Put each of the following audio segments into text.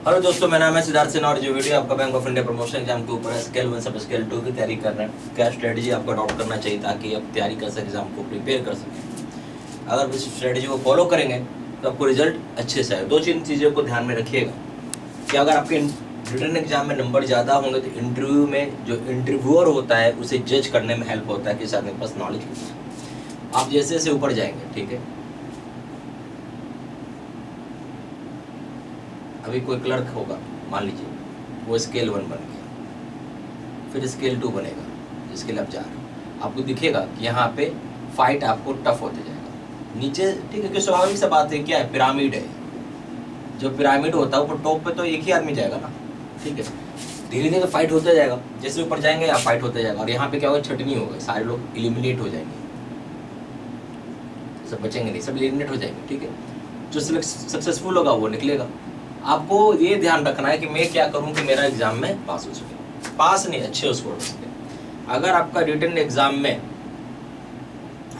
Hello दोस्तों, मेरा नाम है सिद्धार्थ सिन्हा और जो वीडियो आपका bank of India promotion exam के ऊपर है, स्केल 1 सब स्केल 2 की तैयारी कर रहे हैं। क्या स्ट्रेटजी आपको अडॉप्ट करना चाहिए ताकि आप तैयारी कर सकें, एग्जाम को प्रिपेयर कर सकें। अगर इस स्ट्रेटजी को फॉलो करेंगे तो आपको रिजल्ट अच्छे से आए। दो तीन चीज़ों को ध्यान में रखिएगा कि अगर आपके रिटन एग्जाम में नंबर ज़्यादा होंगे तो इंटरव्यू में जो इंटरव्यूअर होता है उसे जज करने में हेल्प होता है कि इस आदमी के पास नॉलेज कितना है। आप जैसे जैसे ऊपर जाएंगे, ठीक है, अभी कोई क्लर्क होगा, मान लीजिए वो स्केल 1 बन गया, फिर स्केल 2 बनेगा जिसके लिए आप जा रहे हो। आपको दिखेगा कि यहाँ पे फाइट आपको टफ होते जाएगा। नीचे ठीक है कि स्वाभाविक सा बात है, क्या है, पिरामिड है। जो पिरामिड होता है ऊपर टॉप पे तो एक ही आदमी जाएगा ना, ठीक है। धीरे धीरे फाइट होता जाएगा, जैसे ऊपर जाएंगे आप फाइट होता जाएगा। और यहाँ पे क्या होगा, छटनी होगा, सारे लोग एलिमिनेट हो जाएंगे, सब बचेंगे नहीं, सब एलिमिनेट हो जाएंगे, ठीक है। जो सक्सेसफुल होगा वो निकलेगा। आपको ये ध्यान रखना है कि मैं क्या करूं कि मेरा एग्जाम में पास हो सके, पास नहीं अच्छे स्कोर हो सके। अगर आपका रिटन एग्जाम में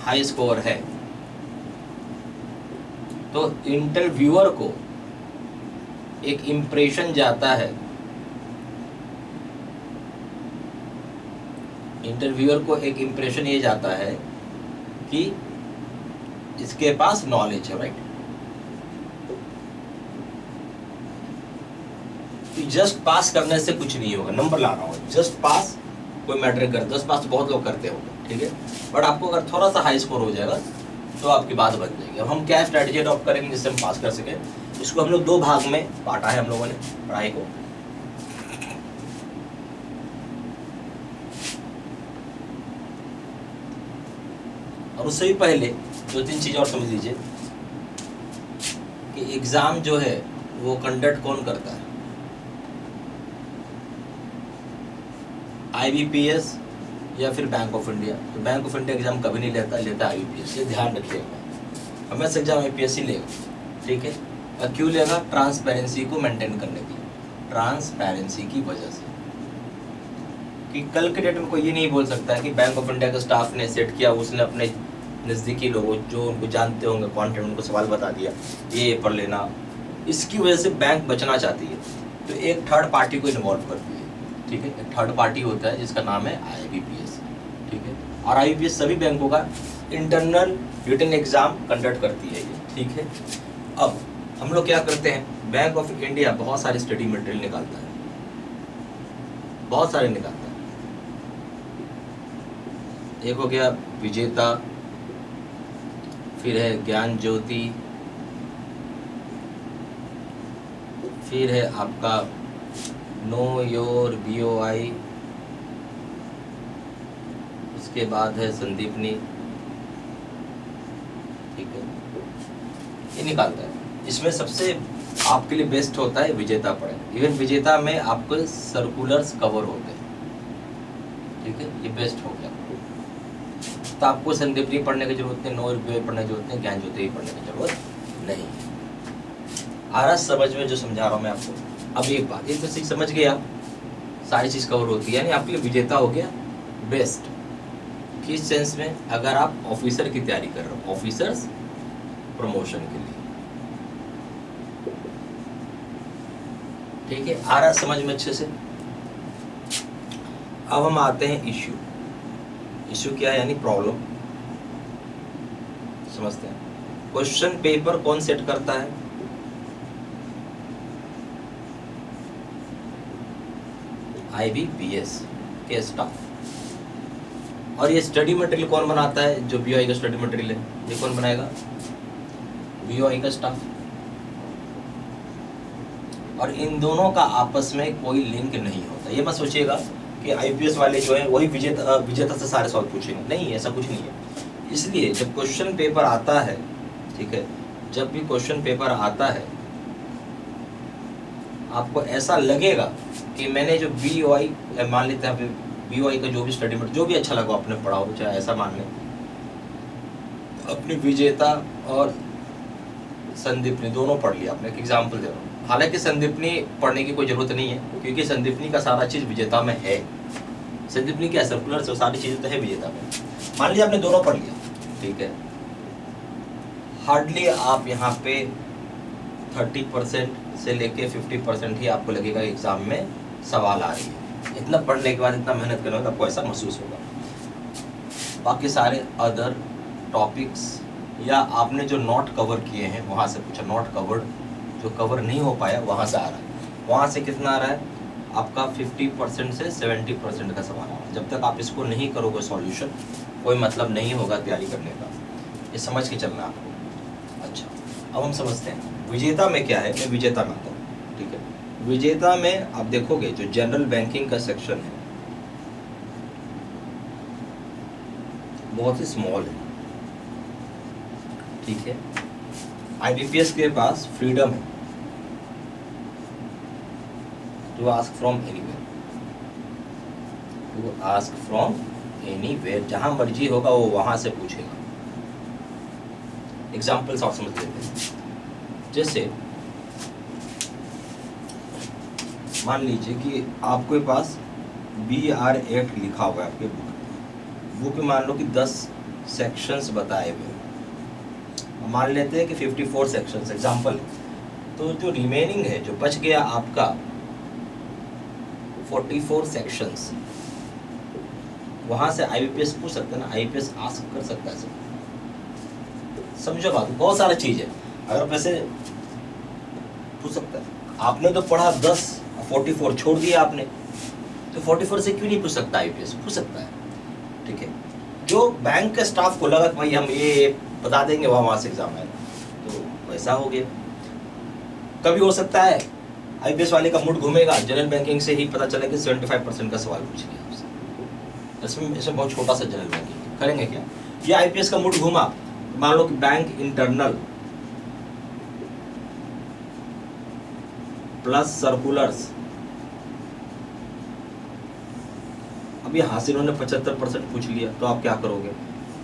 हाई स्कोर है तो इंटरव्यूअर को एक इंप्रेशन जाता है, इंटरव्यूअर को एक इंप्रेशन ये जाता है कि इसके पास नॉलेज है, राइट। जस्ट पास करने से कुछ नहीं होगा, नंबर लाना होगा। जस्ट पास कोई मैटर कर, 10 पास तो बहुत लोग करते होंगे, ठीक है। बट आपको अगर थोड़ा सा हाई स्कोर हो जाएगा तो आपकी बात बन जाएगी। अब हम क्या स्ट्रैटेजी अडॉप्ट करेंगे जिससे हम पास कर सकें, इसको हम लोग दो भाग में बांटा है हम लोगों ने पढ़ाई को। और उससे भी पहले दो तीन चीज़ और समझ लीजिए कि एग्ज़ाम जो है वो कंडक्ट कौन करता है, IBPS या फिर बैंक ऑफ इंडिया। तो बैंक ऑफ इंडिया एग्जाम कभी नहीं लेता IBPS, ये ध्यान रखिएगा। हमेशा एग्जाम IBPS ही लेगा, ठीक है। और क्यों लेगा, ट्रांसपेरेंसी को मेंटेन करने के लिए, ट्रांसपेरेंसी की वजह से। कि कल के डेट में कोई ये नहीं बोल सकता है कि बैंक ऑफ इंडिया के स्टाफ ने सेट किया, उसने अपने नज़दीकी लोगों जो उनको जानते होंगे कॉन्टेंट, उनको सवाल बता दिया ये पढ़ लेना। इसकी वजह से बैंक बचना चाहती है तो एक थर्ड पार्टी को इन्वॉल्व करती है, ठीक है। एक थर्ड पार्टी होता है जिसका नाम है IBPS, ठीक है। और IBPS सभी बैंकों का इंटरनल रिटन एग्जाम कंडक्ट करती है ये, ठीक है। अब हम लोग क्या करते हैं, बैंक ऑफ इंडिया बहुत सारे स्टडी मटेरियल निकालता है, बहुत सारे निकालता है। एक हो गया विजेता, फिर है ज्ञान ज्योति, फिर है आपका नो योर BOI, उसके बाद है संदीपनी, ठीक है। ये निकालता है। इसमें सबसे आपके लिए बेस्ट होता है विजेता पढ़े। इवन विजेता में आपको सर्कुलर्स कवर होते हैं, ठीक है, ये बेस्ट हो गया। तो आपको संदीपनी पढ़ने की जरूरत नहीं, नो BOI पढ़ने की जरूरत नहीं, ज्ञान ज्योति पढ़ने की जरूरत नहीं। आ रहा समझ में जो समझा रहा हूँ मैं आपको। अब एक बात, एक तो समझ गया, सारी चीज़ कवर होती है, यानी आपके लिए विजेता हो गया बेस्ट। किस सेंस में, अगर आप ऑफिसर की तैयारी कर रहे हो, ऑफिसर्स प्रमोशन के लिए, ठीक है। आ रहा समझ में अच्छे से। अब हम आते हैं इश्यू। इश्यू क्या है, यानी प्रॉब्लम। समझते हैं, क्वेश्चन पेपर कौन सेट करता है, IBPS के स्टाफ। और ये स्टडी मटेरियल कौन बनाता है, जो BOI का स्टडी मटेरियल है ये कौन बनाएगा, BOI का स्टाफ। और इन दोनों का आपस में कोई लिंक नहीं होता। ये मत सोचिएगा कि IPS वाले जो है वही विजेता से सारे सवाल पूछेंगे, नहीं, ऐसा कुछ नहीं है। इसलिए जब क्वेश्चन पेपर आता है, ठीक है, जब भी क्वेश्चन पेपर आता है आपको ऐसा लगेगा कि मैंने जो BOI, मान लेते हैं BOI का जो भी स्टडी मटेरियल जो भी अच्छा लगा आपने पढ़ा हो, चाहे ऐसा मान लें अपने विजेता और संदीपनी दोनों पढ़ लिया आपने। एक एग्जाम्पल दे रहा हूँ, हालांकि संदीपनी पढ़ने की कोई जरूरत नहीं है क्योंकि संदीपनी का सारा चीज़ विजेता में है। संदीपनी क्या सर्कुलर से सारी चीज़ें तो है विजेता में। मान लिया आपने दोनों पढ़ लिया, ठीक है। हार्डली आप यहाँ पे 30% से लेके 50% ही आपको लगेगा एग्जाम में सवाल आ रही है। इतना पढ़ने के बाद, इतना मेहनत करने के बाद आपको ऐसा महसूस होगा। बाकी सारे अदर टॉपिक्स या आपने जो नॉट कवर किए हैं वहाँ से पूछा, नॉट कवर्ड जो कवर नहीं हो पाया वहाँ से आ रहा है। वहाँ से कितना आ रहा है आपका 50% से 70% का सवाल आ रहा है। जब तक आप इसको नहीं करोगे सॉल्यूशन, कोई मतलब नहीं होगा तैयारी करने का, ये समझ के चलना आपको। अच्छा, अब हम समझते हैं विजेता में क्या है। मैं विजेता में आता हूँ, ठीक है। विजेता में आप देखोगे जो जनरल बैंकिंग का सेक्शन है बहुत ही स्मॉल है, ठीक है। आईबीपीएस के पास फ्रीडम है to ask from anywhere, to ask from anywhere, जहां मर्जी होगा वो वहां से पूछेगा। एग्जाम्पल्स आप समझ लेते हैं। जैसे मान लीजिए कि आपके पास BR एक्ट लिखा हुआ है आपके बुक में, मान लो कि 10 सेक्शंस बताए हुए हैं, मान लेते हैं कि 54 सेक्शंस एग्जाम्पल। तो जो रिमेनिंग है, जो बच गया आपका 44 सेक्शंस, वहां से आईबीपीएस पूछ सकते हैं ना, आईबीपीएस आस्क कर सकता है। समझो बात, बहुत सारा चीज है, अगर वैसे पूछ सकता है। आपने तो पढ़ा 10, 44 छोड़ दिया आपने, तो 44 से क्यों नहीं पूछ सकता आईपीएस? पूछ सकता है, ठीक है। जो बैंक के स्टाफ को लगा कि भाई हम ये बता देंगे वहाँ से एग्जाम है, तो वैसा हो गया। कभी हो सकता है आईपीएस वाले का मूड घूमेगा, जनरल बैंकिंग से ही पता चला कि 75% का सवाल पूछ लिया उससे। इसमें बहुत छोटा सा जनरल बैंकिंग करेंगे क्या? ये आईपीएस का मूड घूमा, मान लो कि बैंक इंटरनल प्लस सर्कुलर्स, अब यहाँ से इन्होंने 75% पूछ लिया, तो आप क्या करोगे?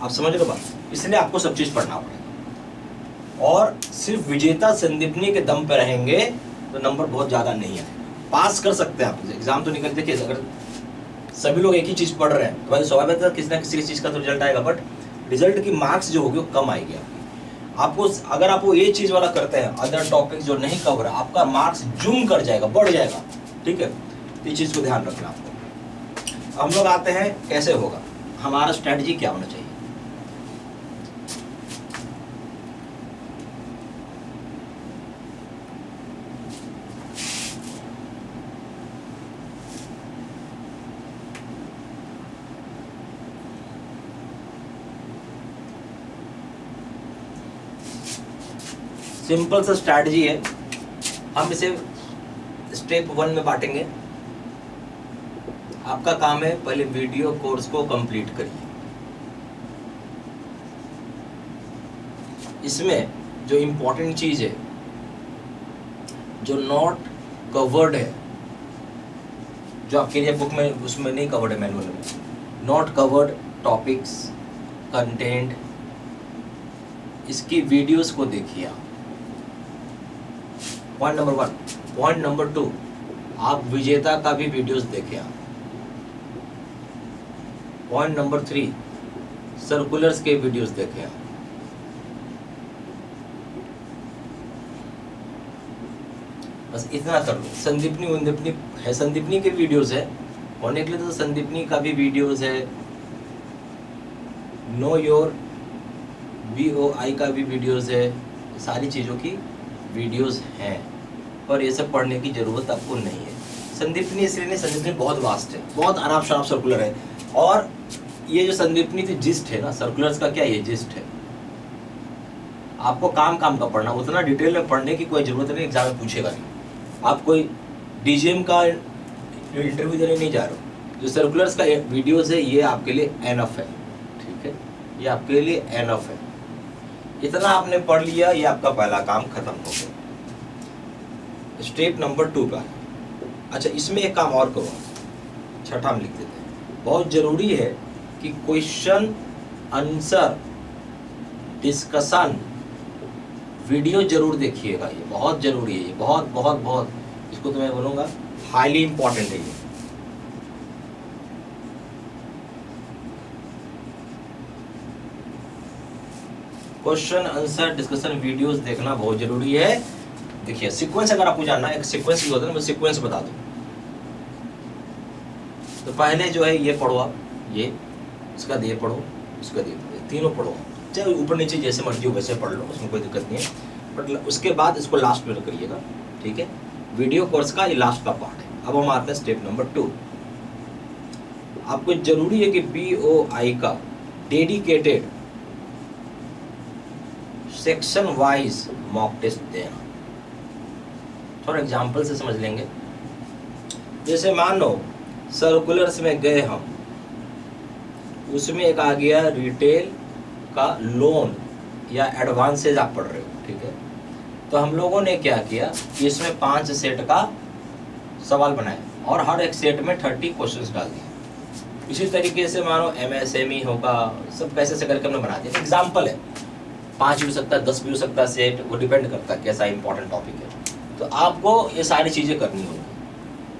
आप समझ रहे हो बात? इसलिए आपको सब चीज पढ़ना पड़ेगा, और सिर्फ विजेता संदीपनी के दम पे रहेंगे तो नंबर बहुत ज्यादा नहीं है। पास कर सकते हैं आप एग्जाम तो निकल। देखिए अगर सभी लोग एक ही चीज पढ़ रहे हैं तो भाई स्वाभाविक है किसी ना किसी चीज का तो रिजल्ट आएगा, बट रिजल्ट की मार्क्स जो होगी वो कम आएगी आपको। अगर आप वो ये चीज वाला करते हैं, अदर टॉपिक जो नहीं कवर है, आपका मार्क्स जूम कर जाएगा, बढ़ जाएगा, ठीक है। तो इस चीज को ध्यान रखना आपको। हम लोग आते हैं कैसे होगा, हमारा स्ट्रेटजी क्या होना चाहिए। सिंपल सा स्ट्रैटेजी है, हम इसे स्टेप 1 में बांटेंगे। आपका काम है पहले वीडियो कोर्स को कंप्लीट करिए। इसमें जो इम्पोर्टेंट चीज है, जो नॉट कवर्ड है, जो आपके लिए बुक में उसमें नहीं कवर्ड है, मैनुअल में नॉट कवर्ड टॉपिक्स, कंटेंट, इसकी वीडियोस को देखिए आप। Point number 1। पॉइंट नंबर 2, आप विजेता का भी वीडियोस देखें आप। पॉइंट नंबर 3, सर्कुलर्स के वीडियोस देखें आप। बस इतना कर लो। संदीपनी उन्दीपनी है, संदीपनी के वीडियोस है, होने के लिए तो संदीपनी का भी वीडियोस है, नो योर BOI का भी वीडियोस है, सारी चीज़ों की वीडियोस हैं, पर ये सब पढ़ने की ज़रूरत आपको नहीं है। संदीपनी इसलिए नहीं, संदीपनी बहुत वास्ट है, बहुत आराम शराब सर्कुलर है, और ये जो संदीपनी थी जिस्ट है ना, सर्कुलर्स का क्या ये जिस्ट है। आपको काम काम का पढ़ना, उतना डिटेल में पढ़ने की कोई ज़रूरत नहीं, एग्जाम में पूछेगा नहीं। आप कोई DGM का इंटरव्यू देने नहीं जा रहे हो, जो सर्कुलर्स का वीडियोस है ये आपके लिए एनफ है, ठीक है, ये आपके लिए एनफ है। इतना आपने पढ़ लिया, ये आपका पहला काम खत्म हो गया। स्टेप नंबर 2 का। अच्छा, इसमें एक काम और करो, छठा हम लिख देते हैं। बहुत जरूरी है कि क्वेश्चन आंसर डिस्कशन वीडियो जरूर देखिएगा, ये बहुत जरूरी है, ये बहुत बहुत बहुत, इसको तो मैं बोलूँगा हाईली इंपॉर्टेंट है ये। क्वेश्चन आंसर डिस्कशन वीडियोस देखना बहुत जरूरी है। देखिए सीक्वेंस अगर आपको जानना है, एक सीक्वेंस भी होता है ना, मैं सीक्वेंस बता दूं। तो पहले जो है ये पढ़ो आप, ये इसका ये पढ़ो, इसका ये पढ़ो, तीनों पढ़ो, चाहे ऊपर नीचे जैसे मर्जी हो वैसे पढ़ लो, उसमें कोई दिक्कत नहीं है। बट उसके बाद इसको लास्ट में करिएगा, ठीक है। वीडियो कोर्स का ये लास्ट का पार्ट है। अब हम आते हैं स्टेप नंबर 2। आपको जरूरी है कि BOI का dedicated section wise mock test देना। थोड़ा एग्जांपल से समझ लेंगे। जैसे मान लो सर्कुलर्स में गए हम, उसमें एक आ गया रिटेल का लोन या एडवांसेज आप पढ़ रहे हो, ठीक है। तो हम लोगों ने क्या किया कि इसमें 5 सेट का सवाल बनाए और हर एक सेट में 30 क्वेश्चंस डाल दिए। इसी तरीके से मानो MSME होगा, सब कैसे से करके हमने बना दिया। एग्जाम्पल है, 5 भी हो सकता है, 10 भी हो सकता है सेट, वो डिपेंड करता है कैसा इंपॉर्टेंट टॉपिक है। तो आपको ये सारी चीज़ें करनी होगी,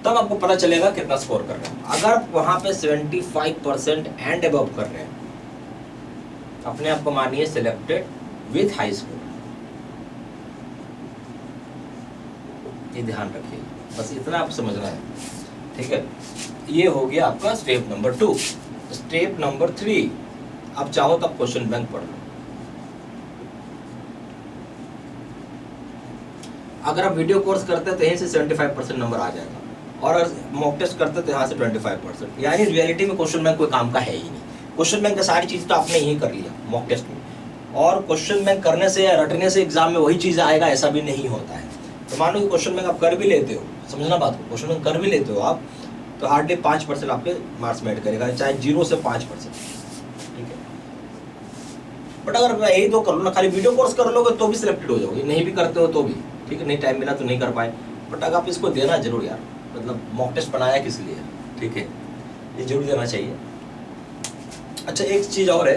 तब आपको पता चलेगा कितना स्कोर कर रहे हैं। अगर वहाँ पे 75% एंड अबव कर रहे हैं, अपने आप को मानिए सिलेक्टेड विथ हाई स्कोर। ये ध्यान रखिए, बस इतना आप समझना है, ठीक है। ये हो गया आपका स्टेप नंबर 2। स्टेप नंबर 3, आप चाहो तो आप क्वेश्चन बैंक पढ़ लो। अगर आप वीडियो कोर्स करते हैं तो यहीं से 75% नंबर आ जाएगा, और अगर मॉक टेस्ट करते हैं तो यहाँ से 25%। यानी रियलिटी में क्वेश्चन बैंक कोई काम का है ही नहीं। क्वेश्चन बैंक का सारी चीज़ तो आपने यही कर लिया मॉक टेस्ट में, और क्वेश्चन बैंक करने से या रटने से एग्जाम में वही चीज़ आएगा ऐसा भी नहीं होता है। तो मान लो कि क्वेश्चन बैंक आप कर भी लेते हो, समझना बात को, क्वेश्चन बैंक कर भी लेते हो आप, तो हार्डली 5% आपके मार्क्स में ऐड करेगा, चाहे 0 से 5%, ठीक है। बट अगर यही तो कर लो ना, खाली वीडियो कोर्स कर लोगे तो भी सिलेक्टेड हो जाओगे, नहीं भी करते हो तो भी, ठीक है। नहीं टाइम मिला तो नहीं कर पाए, बट अगर आप इसको देना जरूर यार, मतलब मॉक टेस्ट बनाया किस लिए, ठीक है, ये जरूर देना चाहिए। अच्छा एक चीज़ और है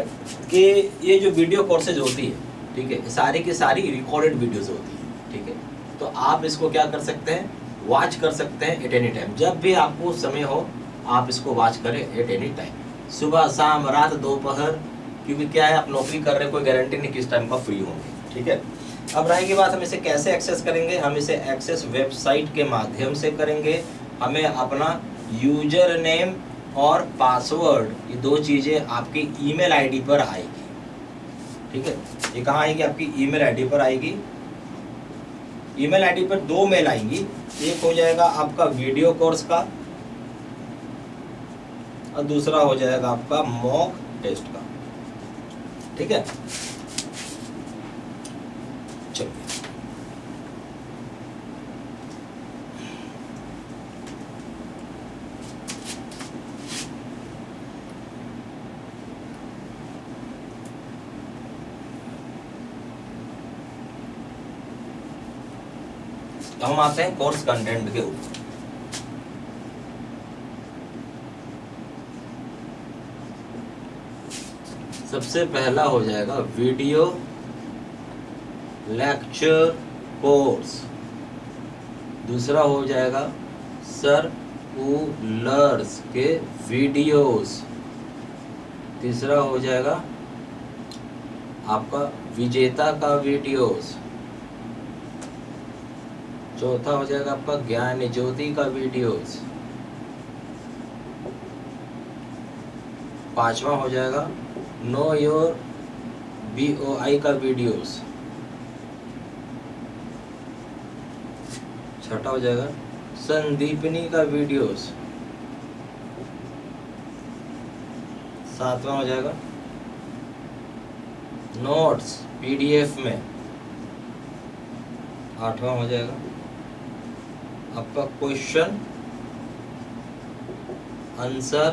कि ये जो वीडियो कोर्सेज होती है, ठीक है, सारी की सारी रिकॉर्डेड वीडियोज़ होती है, ठीक है। तो आप इसको क्या कर सकते हैं, वॉच कर सकते हैं एट एनी टाइम, जब भी आपको समय हो आप इसको वॉच करें एट एनी टाइम, सुबह शाम रात दोपहर, क्योंकि क्या है आप नौकरी कर रहे हैं, कोई गारंटी नहीं किस टाइम का फ्री होंगे, ठीक है। अब रहेगी बात हम इसे कैसे एक्सेस करेंगे। हम इसे एक्सेस वेबसाइट के माध्यम से करेंगे। हमें अपना यूजर नेम और पासवर्ड, ये 2 चीज़ें आपकी ईमेल आईडी पर आएगी, ठीक है। ये कहाँ आएगी, आपकी ईमेल आईडी पर आएगी। ईमेल आईडी पर 2 मेल आएंगी, एक हो जाएगा आपका वीडियो कोर्स का और दूसरा हो जाएगा आपका मॉक टेस्ट का, ठीक है। चलिए हम आते हैं कोर्स कंटेंट के ऊपर। सबसे पहला हो जाएगा वीडियो लेक्चर कोर्स, दूसरा हो जाएगा सर्कुलर्स के वीडियोस, तीसरा हो जाएगा आपका विजेता का वीडियोस, चौथा हो जाएगा आपका ज्ञान ज्योति का वीडियोस, पांचवा हो जाएगा नो योर BOI का वीडियोस, छठा हो जाएगा संदीपनी का वीडियोस, सातवां हो जाएगा नोट्स PDF में, आठवां हो जाएगा आपका क्वेश्चन आंसर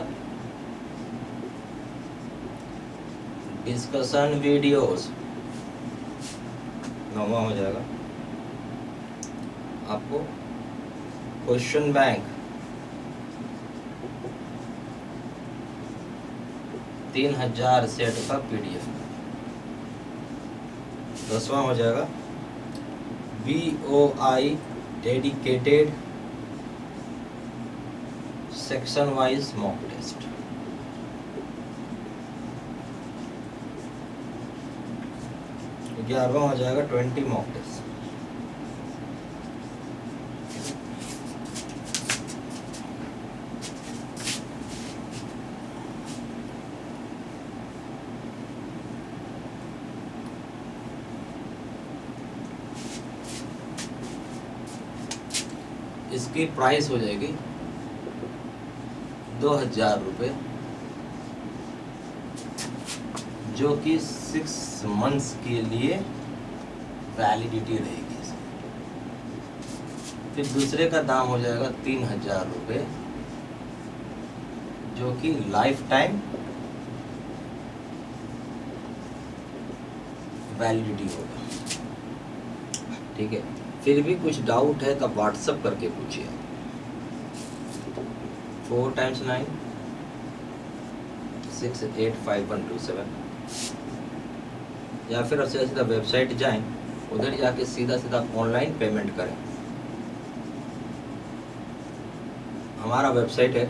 डिस्कशन वीडियोस, नौवां हो जाएगा आपको क्वेश्चन बैंक, 3000 सेट का PDF, 10वां हो जाएगा BOI dedicated section wise mock test, 11वां हो जाएगा 20 मॉक टेस्ट, इसकी प्राइस हो जाएगी 2000 रुपये, जो कि 6 मंथ्स के लिए वैलिडिटी रहेगी इसकी। फिर दूसरे का दाम हो जाएगा 3000 रुपये, जो कि लाइफ टाइम वैलिडिटी होगा। ठीक है, फिर भी कुछ डाउट है तो व्हाट्सअप करके पूछिए। 4 × 9 685127, या फिर सीधा सीधा वेबसाइट जाएं, उधर जाके सीधा सीधा ऑनलाइन पेमेंट करें। हमारा वेबसाइट है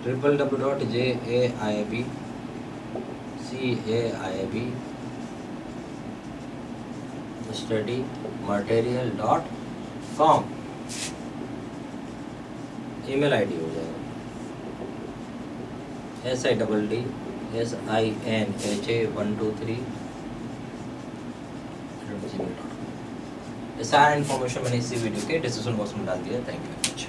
www.jaibstudymaterial.com। ईमेल आईडी हो जाएगा SIDDSINHA123। ये सारा इन्फॉर्मेशन मैंने इसी वीडियो के डिस्क्रिप्शन बॉक्स में डाल दिया। Thank you very much.